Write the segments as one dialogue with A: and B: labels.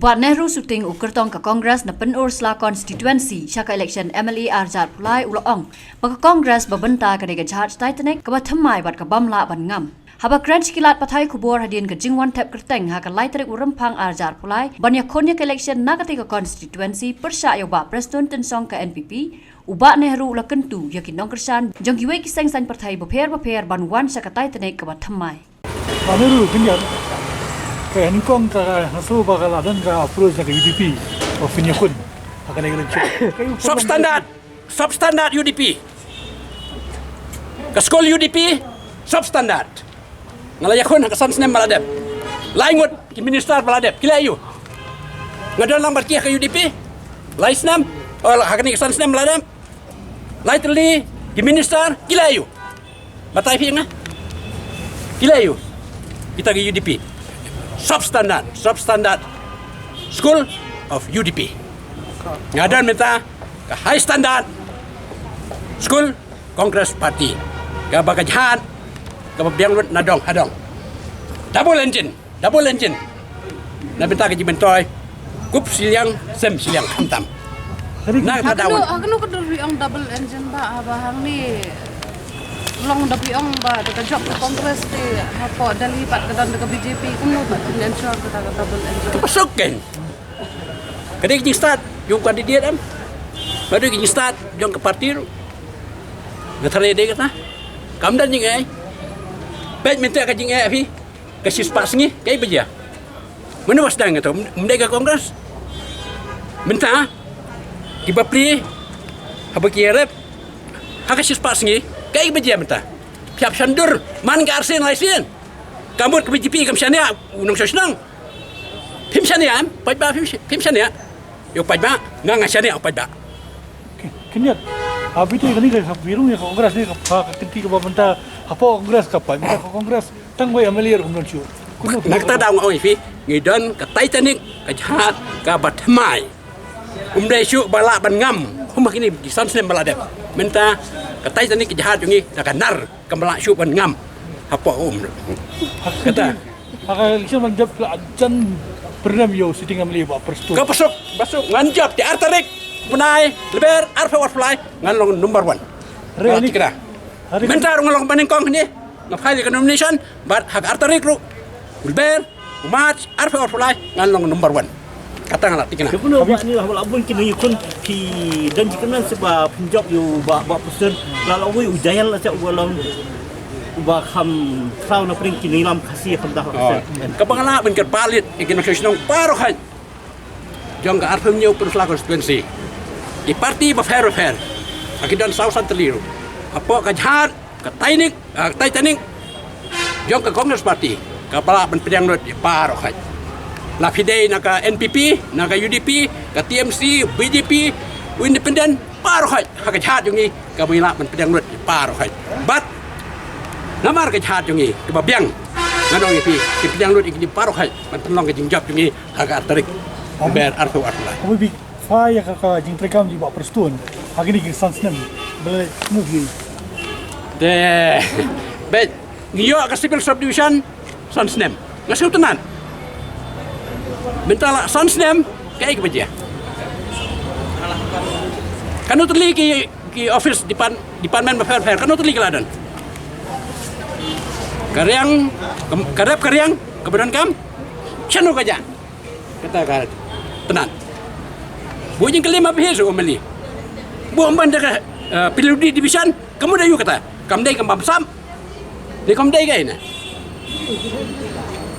A: Ubat Nehru syuting ukertong ke Kongres na penuruslah konstituensi syaka election MLA Arjat Pulai Uloong. Baka Kongres berbenta kedega jahat Titanic kebat temai bat ke bamla ban ngam. Haba crunch kilat patai kubur hadian ke jingwan tap kerteng haka laiterik urempang Arjat Pulai banyak konya ke election na ketika konstituensi persya yoba Preston tensong ke NPP. Ubat Nehru ula kentu yakin nong kersan jong kiwe kiseng san partai beper banwan syaka Titanic kebat temai.
B: Nehru kenyar. Kaya nikong ka naso bakal adan ka approach na UDP o finyakun akan ay
C: substandard UDP kaskol UDP substandard ngalayakon kasan snem maladep laingot ki minister maladep kila ayu ngadon lambat ki ka UDP laisnam o hakani kasan snem maladep laiterli ki minister kila ayu batai fi nga kila ayu kita ke UDP substandard school of UDP. Ngadan minta ke high standard school Congress Party. Ke bakajahan ke biang nadong hadong. Double engine. Na minta ke jimentoy kup siliang sem siliang hantam.
D: Nah tadawan. Agnu kedur yang double engine ba abahang ni long da piong ba dekat job ke Kongres di apa dali pat kedan dekat BJP kuno ba ensure kita double engine
C: masukin kadang kita start yung kandidat baru kita start yung ke parti ngatare de kata kamdan jing ai bet minta ka jing ai api kasis pas ngi kai beja mana was dang to mendega Kongres minta dibapri habakirep hakasis pas ngi kai beja minta piap sandur man ka arsen laisen kamut ke BJP kam syania unang sosnang pim syania pajba pim syania yo pajba nganga syania pajba
B: kenyar abi tu kani ka biru ya Kongres ni ka kenti ka banta apa Kongres ka pa ka Kongres tang wai amalir umnon chu
C: nakta daw ngoi fi ngidon ka Titanic ka jahat ka batmai umdai syu bala ban ngam humak ini di sansnem baladep minta ka Titanic ka jahat yungi nakanar kamala syu ban ngam apa kata
B: aka election man jab jan pernam yo sitting amli ba Preston
C: ka pasok nganjap di artarik punai leber arfa fly ngalong number 1
B: Reali
C: kira minta ngalong paningkong ni ngapai ka nomination but hak artarik ru leber umat arfa fly ngalong number 1 kata ngalat tikna
E: kepuno ba ni lah labun kini yukun ki dan jikanan sebab penjok yu ba person lalu ujayan lah cak walang ba kham trau na pring kini lam kasih kham dah
C: kabangala ben ker palit ikin nasional paro han jong ka arfem nyu persla konstituensi di parti ba fair akidan sausan teliru apa kajar ka Titanic jong ka Congress Party kapala ben pedang rot paro han la fidei naka NPP naka UDP ka TMC BJP independent paro han hakajar jungi ka bila ben pedang rot paro han but namar ke jahat jungi ke babiang nganong ipi ke pedang lut ikdi paro hai man penong ke jingjap jungi agak tarik ber artu artula
B: abi fa ya ka jing prekam di ba Preston agini ki sansnem bele nugi
C: de bet ngiyo ka civil subdivision sansnem ngasuh tenan mentala sansnem kayak ke beja kanu terli ki office department of fair kanu terli keladan karyang kebenaran kam chanu kaja kata ka tenan bujing kelima peso omeli bu amban de piludi division kamu dayu kata kam dai kam bamsam de kam dai gaina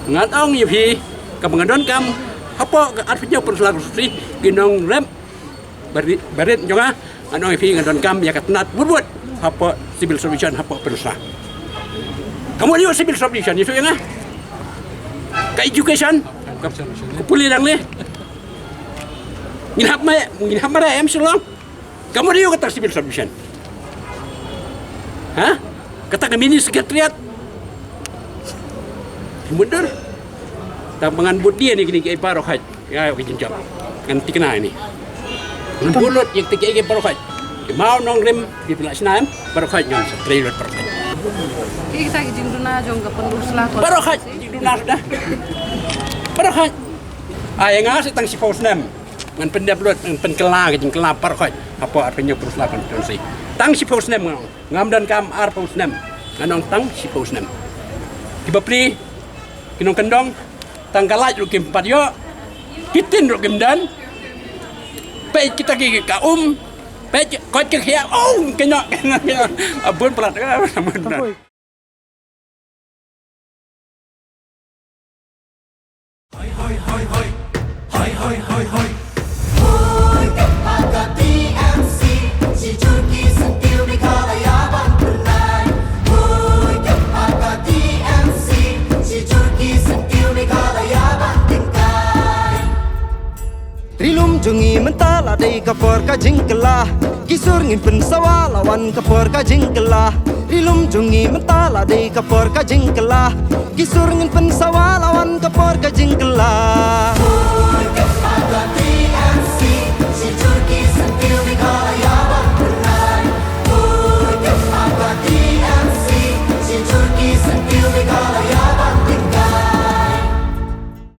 C: ngatong yipi kabangadon kam apa artinya perselaku sri ginong rem barit jonga anong yipi ngadon kam ya katenat buat apa civil solution apa persah kamu lihat civil subdivision itu yang ke education ke pulirang ni nginhap mana em sulong kamu lihat kata civil subdivision kata ke mini sekretariat mundur tambangan budi ni kini paro haj ya ke jenjang kan tikna ini bulut yang tiga paro haj mau nong rem di pelaksanaan paro haj yang trailer per
D: kita jing duna jong ke penuruslah
C: Barokah jing duna sudah. Barokah Yang ngasih tang si Posnem ngan pendap lut ngan penkela ke jeng kelapar khoi apa artinya peruslah konstitusi tang si Posnem ngam dan kam ar Posnem nganong tang si Posnem kibapri kinong kendong tang kalaj ru kim pat yo kitin ru kim dan pe kita ki ka pe kot ke khia kenyok abun plat
B: Tangkoi.
F: Rilum jungi mentala dei kapor ka jingkelah Kisur ngin pensawa lawan kapor ka jingkelah Rilum jungi mentala dei kapor ka jingkelah Kisur ngin pensawa lawan kapor ka jingkelah